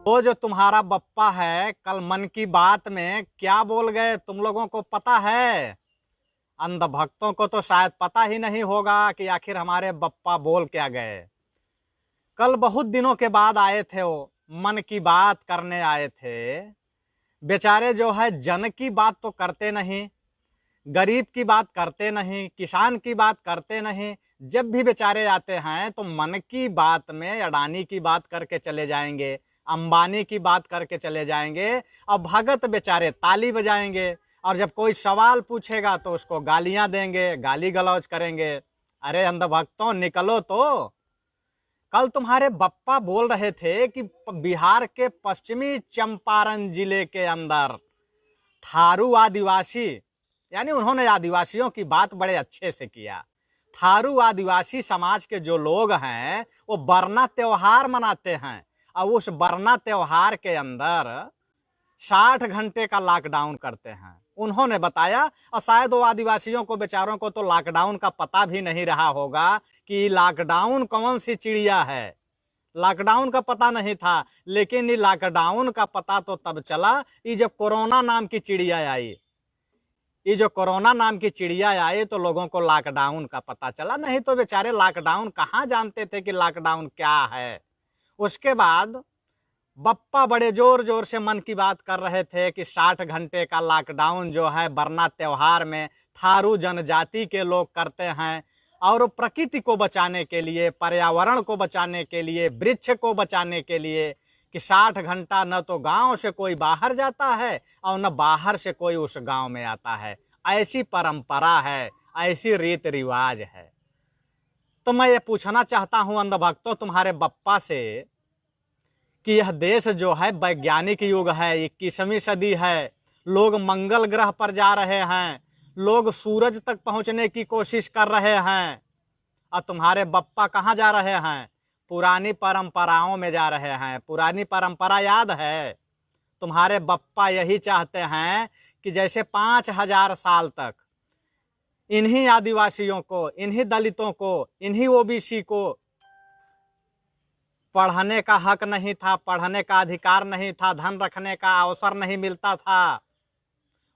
वो जो तुम्हारा बप्पा है कल मन की बात में क्या बोल गए तुम लोगों को पता है? अंधभक्तों को तो शायद पता ही नहीं होगा कि आखिर हमारे बप्पा बोल क्या गए। कल बहुत दिनों के बाद आए थे, वो मन की बात करने आए थे। बेचारे जो है जन की बात तो करते नहीं, गरीब की बात करते नहीं, किसान की बात करते नहीं। जब भी बेचारे आते हैं तो मन की बात में अडानी की बात करके चले जाएंगे, अंबानी की बात करके चले जाएंगे और भगत बेचारे ताली बजाएंगे। और जब कोई सवाल पूछेगा तो उसको गालियां देंगे, गाली गलौज करेंगे। अरे अंधभक्तों निकलो तो। कल तुम्हारे बप्पा बोल रहे थे कि बिहार के पश्चिमी चंपारण जिले के अंदर थारू आदिवासी, यानी उन्होंने आदिवासियों की बात बड़े अच्छे से किया। थारू आदिवासी समाज के जो लोग हैं वो बरना त्योहार मनाते हैं और उस बरना त्योहार के अंदर 60 घंटे का लॉकडाउन करते हैं। उन्होंने बताया, और शायद वो आदिवासियों को बेचारों को तो लॉकडाउन का पता भी नहीं रहा होगा कि लॉकडाउन कौन सी चिड़िया है। लॉकडाउन का पता नहीं था, लेकिन ये लॉकडाउन का पता तो तब चला ये जब कोरोना नाम की चिड़िया आई। ये जो कोरोना नाम की चिड़िया आई तो लोगों को लॉकडाउन का पता चला, नहीं तो बेचारे लॉकडाउन कहाँ जानते थे कि लॉकडाउन क्या है। उसके बाद बप्पा बड़े जोर जोर से मन की बात कर रहे थे कि 60 घंटे का लॉकडाउन जो है बरना त्योहार में थारू जनजाति के लोग करते हैं और प्रकृति को बचाने के लिए, पर्यावरण को बचाने के लिए, वृक्ष को बचाने के लिए कि 60 घंटा न तो गांव से कोई बाहर जाता है और न बाहर से कोई उस गांव में आता है। ऐसी परंपरा है, ऐसी रीत रिवाज है। तो मैं ये पूछना चाहता हूं अंधभक्तों तुम्हारे बप्पा से कि यह देश जो है वैज्ञानिक युग है, 21वीं सदी है, लोग मंगल ग्रह पर जा रहे हैं, लोग सूरज तक पहुंचने की कोशिश कर रहे हैं, और तुम्हारे बप्पा कहाँ जा रहे हैं? पुरानी परंपराओं में जा रहे हैं। पुरानी परंपरा याद है? तुम्हारे बप्पा यही चाहते हैं कि जैसे 5000 साल तक इन्हीं आदिवासियों को, इन्हीं दलितों को, इन्हीं ओबीसी को पढ़ने का हक नहीं था, पढ़ने का अधिकार नहीं था, धन रखने का अवसर नहीं मिलता था,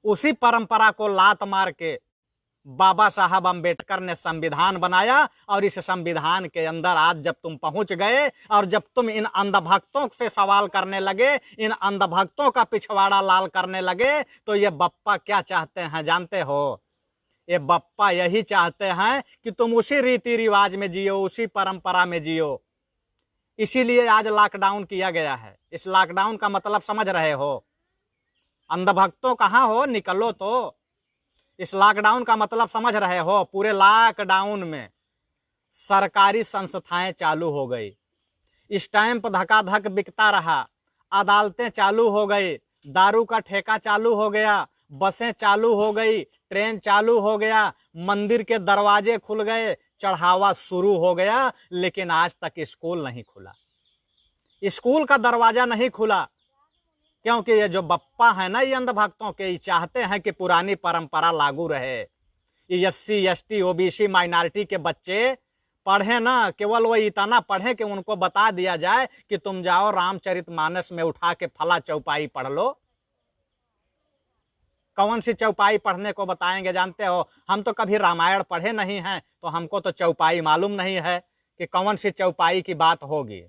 उसी परंपरा को लात मार के बाबा साहब अंबेडकर ने संविधान बनाया। और इस संविधान के अंदर आज जब तुम पहुंच गए और जब तुम इन अंधभक्तों से सवाल करने लगे, इन अंधभक्तों का पिछवाड़ा लाल करने लगे, तो ये बप्पा क्या चाहते हैं जानते हो? ये बप्पा यही चाहते हैं कि तुम उसी रीति रिवाज में जियो, उसी परंपरा में जियो। इसीलिए आज लॉकडाउन किया गया है। इस लॉकडाउन का मतलब समझ रहे हो? अंधभक्तों कहाँ हो, निकलो तो। इस लॉकडाउन का मतलब समझ रहे हो? पूरे लॉकडाउन में सरकारी संस्थाएं चालू हो गई, स्टैंप धकाधक बिकता रहा, अदालतें चालू हो गई, दारू का ठेका चालू हो गया, बसें चालू हो गई, ट्रेन चालू हो गया, मंदिर के दरवाजे खुल गए, चढ़ावा शुरू हो गया, लेकिन आज तक स्कूल नहीं खुला। स्कूल का दरवाजा नहीं खुला क्योंकि ये जो बप्पा है ना, ये अंधभक्तों के ये चाहते हैं कि पुरानी परंपरा लागू रहे। ये SC ST OBC माइनॉरिटी के बच्चे पढ़े ना, केवल वो इतना पढ़े कि उनको बता दिया जाए कि तुम जाओ रामचरितमानस में उठा के फला चौपाई पढ़ लो। कौन सी चौपाई पढ़ने को बताएंगे जानते हो? हम तो कभी रामायण पढ़े नहीं हैं, तो हमको तो चौपाई मालूम नहीं है कि कौन सी चौपाई की बात होगी,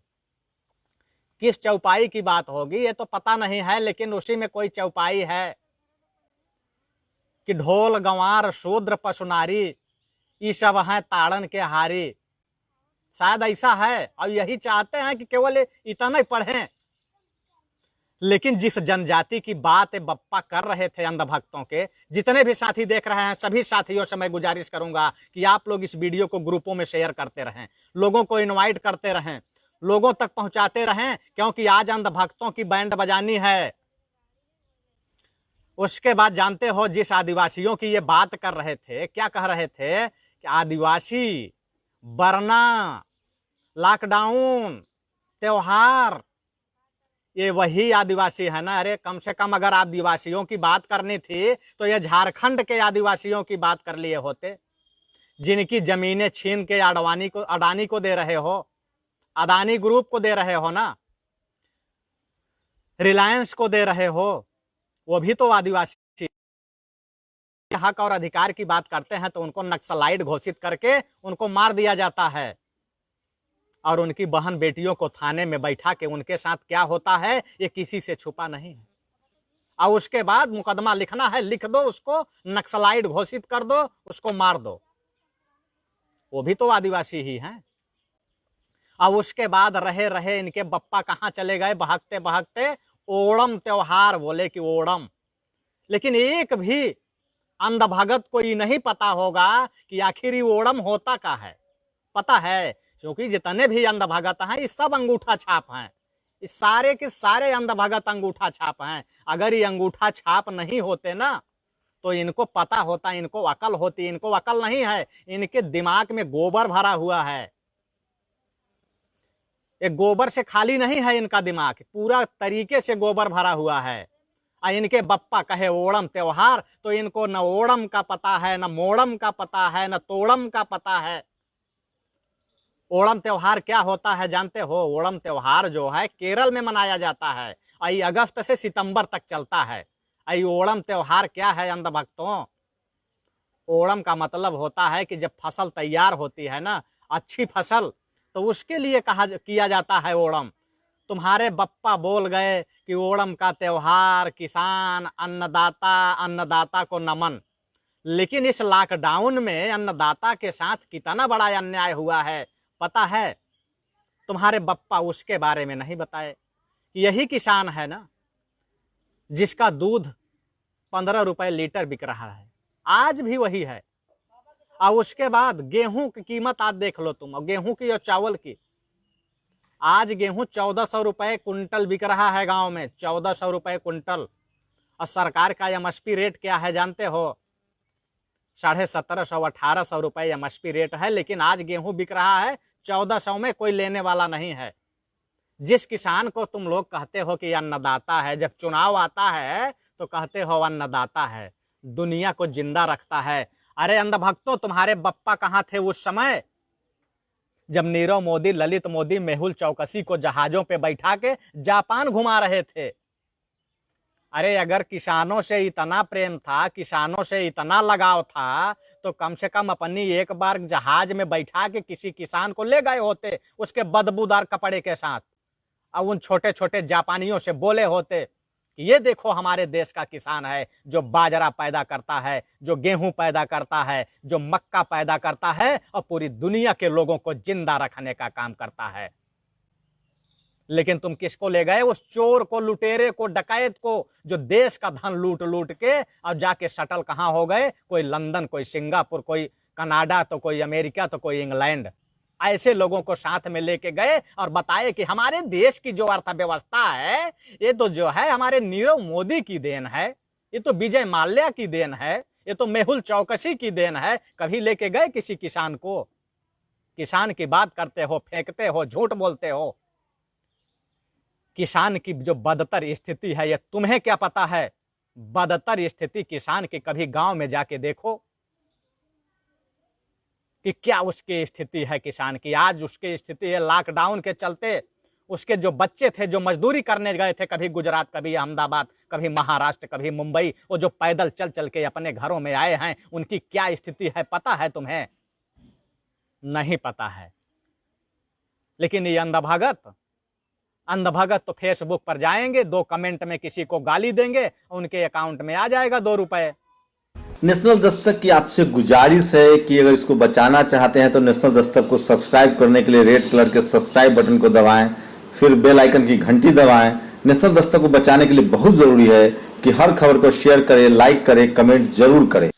किस चौपाई की बात होगी, ये तो पता नहीं है। लेकिन उसी में कोई चौपाई है कि ढोल गंवार शूद्र पशुनारी ये सब हैं ताड़न के हारी, शायद ऐसा है। और यही चाहते हैं कि केवल इतना ही पढ़ें। लेकिन जिस जनजाति की बात बप्पा कर रहे थे अंधभक्तों के, जितने भी साथी देख रहे हैं सभी साथियों से मैं गुजारिश करूंगा कि आप लोग इस वीडियो को ग्रुपों में शेयर करते रहें, लोगों को इनवाइट करते रहें, लोगों तक पहुंचाते रहें, क्योंकि आज अंधभक्तों की बैंड बजानी है। उसके बाद जानते हो जिस आदिवासियों की ये बात कर रहे थे, क्या कह रहे थे कि आदिवासी, बरना, लॉकडाउन, त्योहार, ये वही आदिवासी है ना। अरे कम से कम अगर आदिवासियों की बात करनी थी तो ये झारखंड के आदिवासियों की बात कर लिए होते, जिनकी जमीनें छीन के अडानी को दे रहे हो, अदानी ग्रुप को दे रहे हो ना। रिलायंस को दे रहे हो, वो भी तो आदिवासी हक और अधिकार की बात करते हैं तो उनको नक्सलाइट घोषित करके उनको मार दिया जाता है, और उनकी बहन बेटियों को थाने में बैठा के उनके साथ क्या होता है ये किसी से छुपा नहीं है। और उसके बाद मुकदमा लिखना है, लिख दो, उसको नक्सलाइट घोषित कर दो, उसको मार दो, वो भी तो आदिवासी ही हैं। अब उसके बाद रहे रहे इनके बप्पा कहाँ चले गए भागते भागते, ओणम त्योहार बोले कि ओणम। लेकिन एक भी अंधभगत को ये नहीं पता होगा कि आखिर ये ओणम होता क्या है। पता है, क्योंकि जितने भी अंधभगत हैं ये सब अंगूठा छाप हैं, इस सारे के सारे अंधभगत अंगूठा छाप हैं। अगर ये अंगूठा छाप नहीं होते ना तो इनको पता होता, इनको अकल होती। इनको अकल नहीं है, इनके दिमाग में गोबर भरा हुआ है। एक गोबर से खाली नहीं है इनका दिमाग, पूरा तरीके से गोबर भरा हुआ है। और इनके बप्पा कहे ओणम त्योहार तो इनको न ओणम का पता है, न मोड़म का पता है, न तोड़म का पता है। ओणम त्योहार क्या होता है जानते हो? ओणम त्योहार जो है केरल में मनाया जाता है, ये अगस्त से सितंबर तक चलता है। ये ओणम त्योहार क्या है अंधभक्तों? ओणम का मतलब होता है कि जब फसल तैयार होती है ना, अच्छी फसल, तो उसके लिए किया जाता है ओणम। तुम्हारे बप्पा बोल गए कि ओणम का त्योहार किसान अन्नदाता को नमन। लेकिन इस लॉकडाउन में अन्नदाता के साथ कितना बड़ा अन्याय हुआ है पता है? तुम्हारे बप्पा उसके बारे में नहीं बताए। यही किसान है ना जिसका दूध 15 रुपए लीटर बिक रहा है, आज भी वही है। और उसके बाद गेहूं की कीमत आज देख लो तुम, गेहूं की और चावल की। आज गेहूं 1400 रुपए कुंटल बिक रहा है गांव में, 1400 रुपए कुंटल। और सरकार का एमएसपी रेट क्या है जानते हो? 1750 1800 रुपए एमएसपी रेट है, लेकिन आज गेहूं बिक रहा है 1400 में, कोई लेने वाला नहीं है। जिस किसान को तुम लोग कहते हो कि अन्नदाता है, जब चुनाव आता है तो कहते हो अन्नदाता है, दुनिया को जिंदा रखता है। अरे अंधभक्तों, तुम्हारे बप्पा कहाँ थे उस समय जब नीरव मोदी, ललित मोदी, मेहुल चौकसी को जहाजों पे बैठा के जापान घुमा रहे थे? अरे अगर किसानों से इतना प्रेम था, किसानों से इतना लगाव था, तो कम से कम अपनी एक बार जहाज में बैठा के किसी किसान को ले गए होते उसके बदबूदार कपड़े के साथ, और उन छोटे छोटे जापानियों से बोले होते कि ये देखो हमारे देश का किसान है जो बाजरा पैदा करता है, जो गेहूं पैदा करता है, जो मक्का पैदा करता है और पूरी दुनिया के लोगों को जिंदा रखने का काम करता है। लेकिन तुम किसको ले गए? उस चोर को, लुटेरे को, डकैत को, जो देश का धन लूट लूट के और जाके सटल कहाँ हो गए? कोई लंदन, कोई सिंगापुर, कोई कनाडा, तो कोई अमेरिका, तो कोई इंग्लैंड। ऐसे लोगों को साथ में लेके गए और बताए कि हमारे देश की जो अर्थव्यवस्था है ये तो जो है हमारे नीरव मोदी की देन है, ये तो विजय माल्या की देन है, ये तो मेहुल चौकसी की देन है। कभी लेके गए किसी किसान को? किसान की बात करते हो, फेंकते हो, झूठ बोलते हो। किसान की जो बदतर स्थिति है ये तुम्हें क्या पता है? बदतर स्थिति किसान की कभी गांव में जाके देखो कि क्या उसकी स्थिति है किसान की। आज उसकी स्थिति है, लॉकडाउन के चलते उसके जो बच्चे थे जो मजदूरी करने गए थे, कभी गुजरात, कभी अहमदाबाद, कभी महाराष्ट्र, कभी मुंबई, वो जो पैदल चल चल के अपने घरों में आए हैं, उनकी क्या स्थिति है पता है तुम्हें? नहीं पता है। लेकिन ये अंधभगत तो फेसबुक पर जाएंगे, 2 कमेंट में किसी को गाली देंगे, उनके अकाउंट में आ जाएगा 2 रुपए। नेशनल दस्तक की आपसे गुजारिश है कि अगर इसको बचाना चाहते हैं तो नेशनल दस्तक को सब्सक्राइब करने के लिए रेड कलर के सब्सक्राइब बटन को दबाएं, फिर बेल आइकन की घंटी दबाएं। नेशनल दस्तक को बचाने के लिए बहुत जरूरी है कि हर खबर को शेयर करें, लाइक करें, कमेंट जरूर करें।